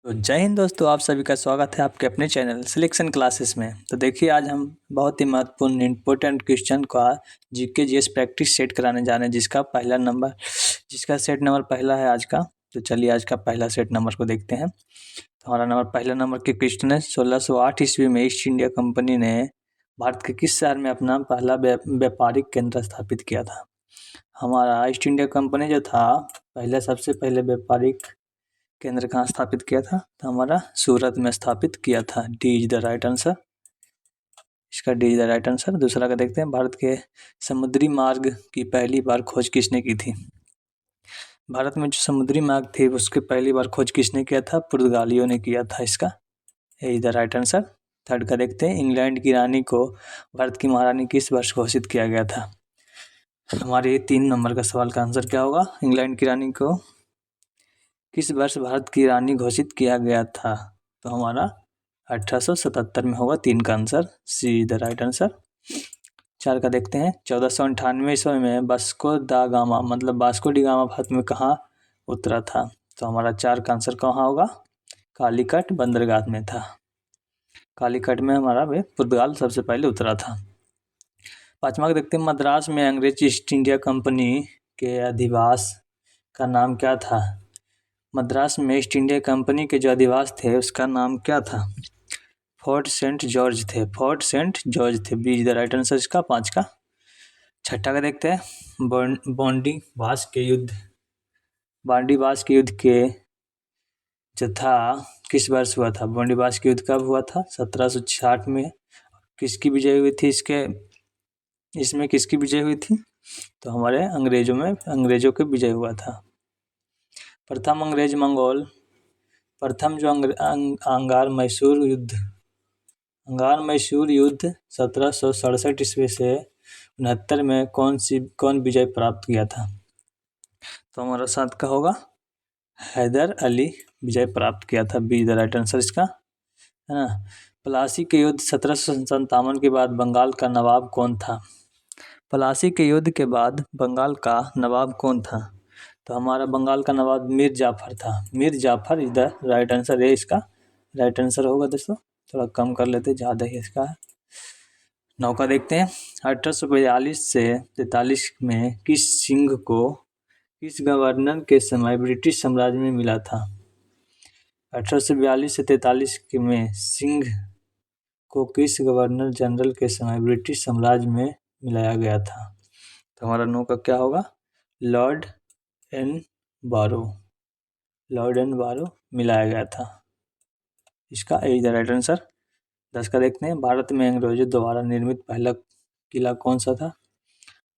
तो जय हिंद दोस्तों, आप सभी का स्वागत है आपके अपने चैनल सिलेक्शन क्लासेस में। तो देखिए, आज हम बहुत ही महत्वपूर्ण इंपॉर्टेंट क्वेश्चन का जीके जीएस प्रैक्टिस सेट कराने जा रहे हैं, जिसका सेट नंबर पहला है आज का। तो चलिए आज का पहला सेट नंबर को देखते हैं। तो हमारा पहला नंबर के क्वेश्चन है, 1608 ईस्वी में ईस्ट इंडिया कंपनी ने भारत के किस शहर में अपना पहला व्यापारिक केंद्र स्थापित किया था। हमारा ईस्ट इंडिया कंपनी जो था, सबसे पहले व्यापारिक केंद्र कहाँ स्थापित किया था, तो हमारा सूरत में स्थापित किया था। D is the right answer, इसका D is the right answer. दूसरा का देखते हैं, भारत के समुद्री मार्ग की पहली बार खोज किसने की थी। भारत में जो समुद्री मार्ग थे उसके पहली बार खोज किसने किया था, पुर्तगालियों ने किया था। इसका A is the right answer. Third का देखते हैं, इंग्लैंड की रानी को भारत की महारानी किस वर्ष घोषित किया गया था। हमारे 3 नंबर का सवाल का आंसर क्या होगा, इंग्लैंड की रानी को किस वर्ष भारत की रानी घोषित किया गया था। तो हमारा 1877 में होगा। 3 का answer see the right answer. 4 का देखते हैं, 1498 ईस्वी में वास्को दा gamma Vasco D gamma Bharat में कहाँ उतरा था। तो हमारा 4 का आंसर कहाँ होगा, कालीकट बंदरगाह में था। कालीकट में हमारा पुर्तगाल सबसे पहले उतरा था। 5वां का देखते हैं, मद्रास में अंग्रेज ईस्ट इंडिया कंपनी के अधिवास का नाम क्या था। मद्रास में ईस्ट इंडिया कंपनी के जो अधिवास थे उसका नाम क्या था। फोर्ट सेंट जॉर्ज थे, फोर्ट सेंट जॉर्ज थे। B is the right answer इसका 5 का। 6ठा का देखते हैं, बांडीवास के युद्ध के जो था किस वर्ष हुआ था। बांडीवास के युद्ध कब हुआ था, 1760 में। किसकी विजय हुई थी, इसमें किसकी विजय हुई थी, तो हमारे अंग्रेजों की विजय हुआ था। प्रथम अंग्रेज मंगोल, प्रथम जो अंगार मैसूर युद्ध 1767 ईस्वी से 69 में कौन विजय प्राप्त किया था। तो हमारा 7 का होगा, हैदर अली विजय प्राप्त किया था। बी द राइट आंसर इसका, है ना। प्लासी के युद्ध 1757 के बाद बंगाल का नवाब कौन था। प्लासी के युद्ध के बाद बंगाल का नवाब कौन था। तो हमारा बंगाल का नवाब मीर जाफर था। Mir Jafar is the right answer, है इसका राइट आंसर होगा। दोस्तों थोड़ा कम कर लेते, ज़्यादा ही इसका है। 9 का देखते हैं, 1842 से 43 में किस सिंह को किस गवर्नर के समय ब्रिटिश साम्राज्य में मिला था। 1842 से 43 में सिंह को किस गवर्नर जनरल के समय ब्रिटिश साम्राज्य में मिलाया गया था। तो हमारा 9 का क्या होगा, लॉर्ड एन बारो मिलाया गया था। इसका A is the right answer. 10 का देखते हैं, भारत में अंग्रेजों द्वारा निर्मित पहला किला कौन सा था।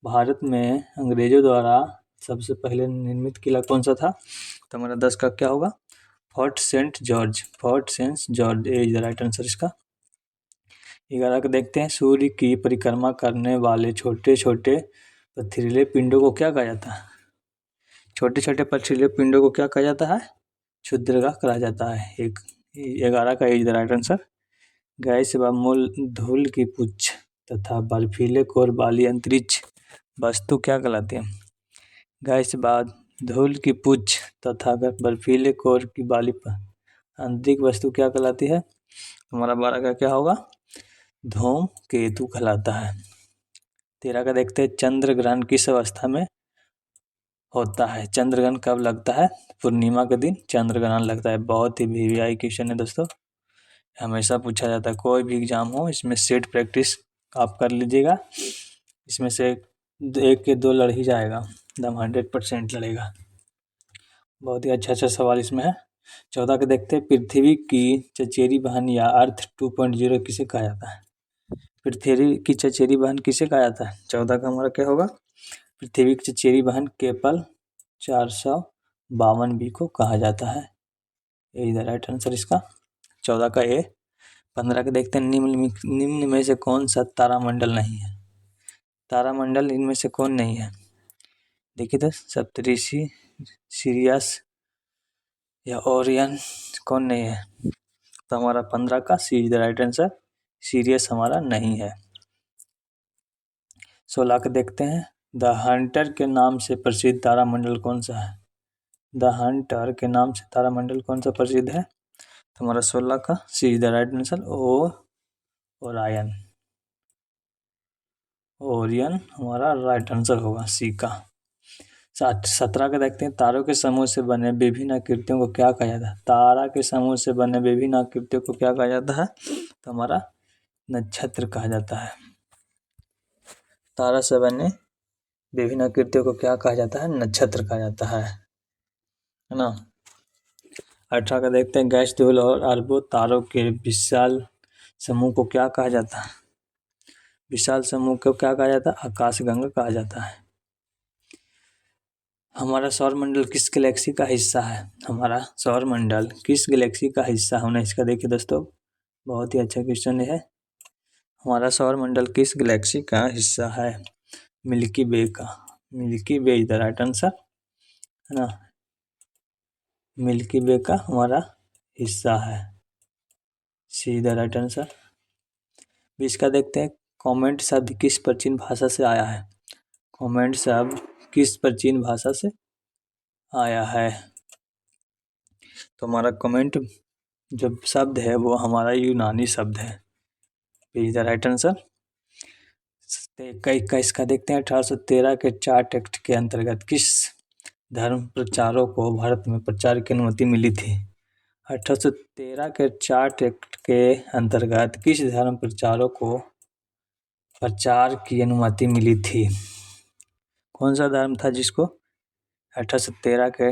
भारत में अंग्रेजों द्वारा सबसे पहले निर्मित किला कौन सा था। तो हमारा 10 का क्या होगा, Fort Saint George A is the right answer इसका। 11 का देखते हैं, सूर्य की परिक्रमा करने वाले छोटे छोटे पथरीले पिंडों को क्या कहा जाता है। छोटे छोटे पथरीले पिंडों को क्या कहा जाता है, क्षुद्रग्रह कहा जाता है। 11 का is the right answer. Gas व मूल धूल की पुच्छ तथा बर्फीले कोर वाली अंतरिक्ष वस्तु क्या कहलाती है। गैस व धूल की पुच्छ तथा बर्फीले कोर की वाली अंतरिक्ष वस्तु क्या कहलाती है। हमारा 12 का क्या होगा, धूमकेतु कहलाता है। 13 का देखते हैं, चंद्र ग्रहण किस अवस्था में होता है। चंद्र ग्रहण कब लगता है, पूर्णिमा के दिन चंद्र ग्रहण लगता है। बहुत ही वीवीआई क्वेश्चन है दोस्तों, हमेशा पूछा जाता है। कोई भी एग्जाम हो इसमें सेट प्रैक्टिस आप कर लीजिएगा, इसमें से 1 के 2 लड़ ही जाएगा, एकदम 100% लड़ेगा। बहुत ही अच्छा सवाल इसमें है। 14 के देखते हैं, पृथ्वी की चचेरी बहन या अर्थ 2.0 किसे कहा जाता है। पृथ्वी की चचेरी बहन किसे कहा जाता है। 14 का हमारा क्या होगा, पृथ्वी की चचेरी बहन केपल 452b को कहा जाता है। ये इधर राइट आंसर इसका 14 का ए। 15 के देखते हैं, निम्न में से कौन सा तारामंडल नहीं है। तारामंडल इनमें से कौन नहीं है। देखिए तो सप्तऋषि, सीरियस या ओरियन कौन नहीं है। तो हमारा 15 का C is the right answer, Sirius हमारा नहीं है। 16 के देखते हैं, द हंटर के नाम से प्रसिद्ध तारामंडल कौन सा है। द हंटर के नाम से तारामंडल कौन सा प्रसिद्ध है। तो हमारा 16 का C is the right answer. Orion, Orion हमारा राइट आंसर होगा सी का। 17 का देखते हैं, तारों के समूह से बने विभिन्न आकृतियों को क्या कहा जाता है? तारा के समूह से बने विभिन्न आकृतियों को क्या कहा जाता है? तो हमारा नक्षत्र कहा जाता है। तारा से बने विभिन्न आकृतियों को क्या कहा जाता है? नक्षत्र कहा जाता है ना। 18 का देखते हैं, गैस धूल और अरबों तारों के विशाल समूह को क्या कहा जाता है? विशाल समूह को क्या कहा जाता है? आकाशगंगा कहा जाता है। हमारा सौरमंडल किस गैलेक्सी का हिस्सा है? हमारा सौरमंडल किस गैलेक्सी का हिस्सा होना, इसका देखिए दोस्तों, बहुत ही अच्छा क्वेश्चन है। हमारा सौरमंडल किस गैलेक्सी का हिस्सा है? मिल्की वे का। Milky way is the right answer, है ना। मिल्की वे का हमारा हिस्सा है, सी द राइट आंसर। 20 का देखते हैं, कॉमेंट शब्द किस प्राचीन भाषा से आया है? कॉमेंट शब्द किस प्राचीन भाषा से आया है? तो हमारा कमेंट जो शब्द है वो हमारा यूनानी शब्द है, इज द राइट आंसर। 21 का देखते हैं, 1813 के चार्ट एक्ट के अंतर्गत किस धर्म प्रचारों को भारत में प्रचार की अनुमति मिली थी? 1813 के चार्ट एक्ट के अंतर्गत किस धर्म प्रचारों को प्रचार की अनुमति मिली थी? कौन सा धर्म था जिसको 1813 के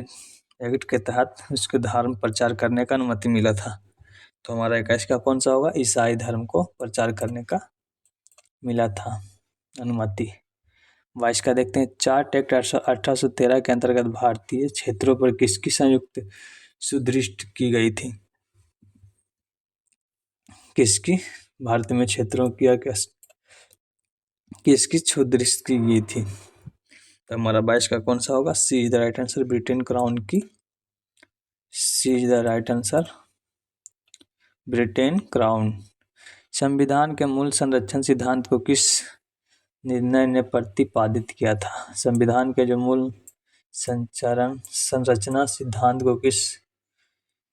एक्ट के तहत उसके धर्म प्रचार करने का अनुमति मिला था? तो हमारा 21 का कौन सा होगा? ईसाई धर्म को प्रचार करने का मिला था अनुमति। 22 का देखते हैं, चार्ट एक्ट 1813 के अंतर्गत भारतीय क्षेत्रों पर किसकी संयुक्त सुदृष्टि की गई थी? किसकी भारत में क्षेत्रों की किसकी सुदृष्टि की गई थी? तो हमारा 22 का कौन सा होगा? C is the right answer, Britain crown की। C is the right answer, Britain crown. संविधान के मूल संरक्षण सिद्धांत को किस निर्णय ने प्रतिपादित किया था? संविधान के जो मूल संरचना सिद्धांत को किस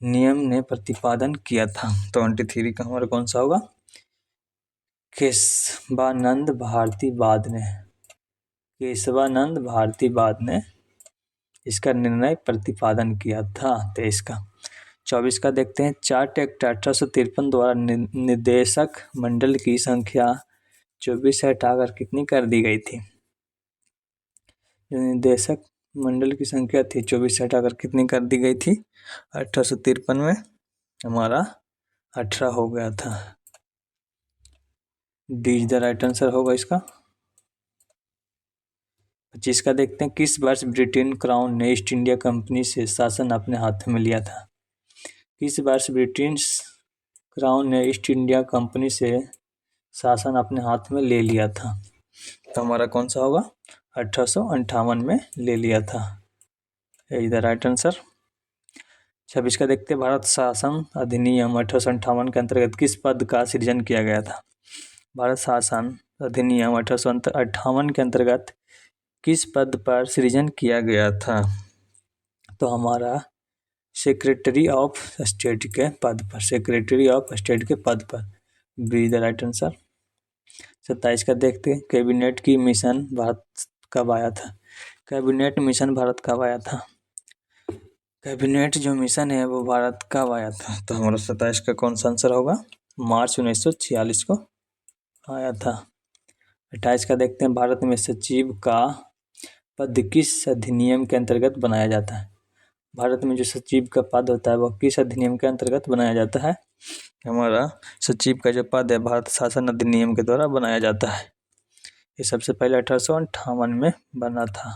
नियम ने प्रतिपादन किया था? तो 23 का हमारा कौन सा होगा? केशवानंद भारतीवाद ने। केशवानंद भारतीवाद ने इसका निर्णय प्रतिपादन किया था 23 का। 24 का देखते हैं, चार्ट एक्ट 1853 द्वारा निदेशक मंडल की संख्या 24 से हटाकर कितनी कर दी गई थी? जो निदेशक मंडल की संख्या थी 24 से हटाकर कितनी कर दी गई थी? 1853 में हमारा 18 हो गया था। D is the right answer होगा इसका। 25 का देखते हैं, किस वर्ष ब्रिटेन क्राउन ने ईस्ट इंडिया कंपनी से शासन अपने हाथ में लिया था? किस वर्ष ब्रिटिश क्राउन ने ईस्ट इंडिया कंपनी से शासन अपने हाथ में ले लिया था? तो हमारा कौन सा होगा? 1858 में ले लिया था, इज द राइट आंसर। 26 का देखते हैं, भारत शासन अधिनियम 1858 के अंतर्गत किस पद का सृजन किया गया था? भारत शासन अधिनियम 1858 के अंतर्गत किस पद पर सृजन किया गया था? तो हमारा सेक्रेटरी ऑफ स्टेट के पद पर, सेक्रेटरी ऑफ स्टेट के पद पर, बी द राइट आंसर। 27 का देखते हैं, कैबिनेट की मिशन भारत कब आया था? कैबिनेट मिशन भारत कब आया था? कैबिनेट जो मिशन है वो भारत कब आया था? तो हमारा 27 का कौन सा आंसर होगा? मार्च 1946 को आया था। 28 का देखते हैं, भारत में सचिव का पद किस अधिनियम के अंतर्गत बनाया जाता है? भारत में जो सचिव का पद होता है वो किस अधिनियम के अंतर्गत बनाया जाता है? हमारा सचिव का जो पद है भारत शासन अधिनियम के द्वारा बनाया जाता है। ये सबसे पहले 1858 में बना था।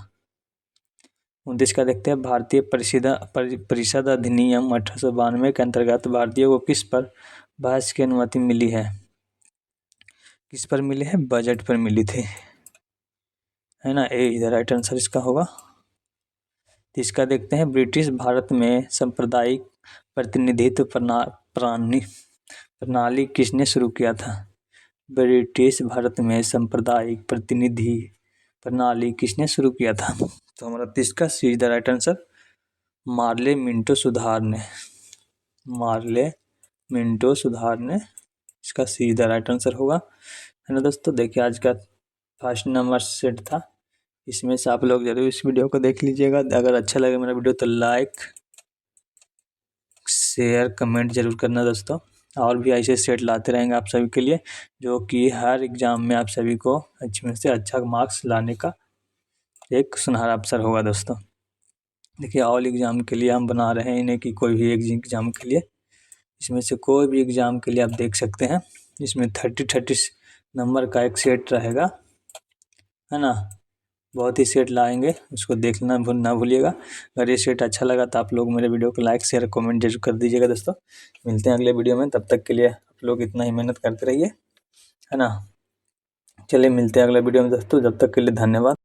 29 का देखते हैं, भारतीय परिषद अधिनियम 1892 के अंतर्गत भारतीयों को किस पर बहस की अनुमति मिली है? किस पर मिली है? बजट पर मिली थी, है ना। ए इधर राइट आंसर इसका होगा। इसका देखते हैं, ब्रिटिश भारत में सांप्रदायिक प्रतिनिधित्व प्रणाली किसने शुरू किया था? ब्रिटिश भारत में सांप्रदायिक प्रतिनिधि प्रणाली किसने शुरू किया था? तो हमारा 30 का see the right answer, Morley Minto सुधार ने। मार्ले मिंटो सुधार ने इसका सीधा राइट आंसर होगा, है ना दोस्तों। देखिए आज का फर्स्ट नंबर सेट था, इसमें से आप लोग जरूर इस वीडियो को देख लीजिएगा। अगर अच्छा लगे मेरा वीडियो तो लाइक शेयर कमेंट जरूर करना दोस्तों। और भी ऐसे सेट लाते रहेंगे आप सभी के लिए, जो कि हर एग्ज़ाम में आप सभी को अच्छे में से अच्छा मार्क्स लाने का एक सुनहरा अवसर होगा दोस्तों। देखिए ऑल एग्ज़ाम के लिए हम बना रहे हैं इन्हें, कि कोई भी एग्ज़ाम के लिए, इसमें से कोई भी एग्ज़ाम के लिए आप देख सकते हैं। इसमें 30 नंबर का एक सेट रहेगा, है ना। बहुत ही सेट लाएंगे, उसको देखना ना भूलिएगा। अगर ये सेट अच्छा लगा तो आप लोग मेरे वीडियो को लाइक शेयर कमेंट जरूर कर दीजिएगा दोस्तों। मिलते हैं अगले वीडियो में, तब तक के लिए आप लोग इतना ही मेहनत करते रहिए, है ना। चलिए मिलते हैं अगले वीडियो में दोस्तों, जब तक के लिए धन्यवाद।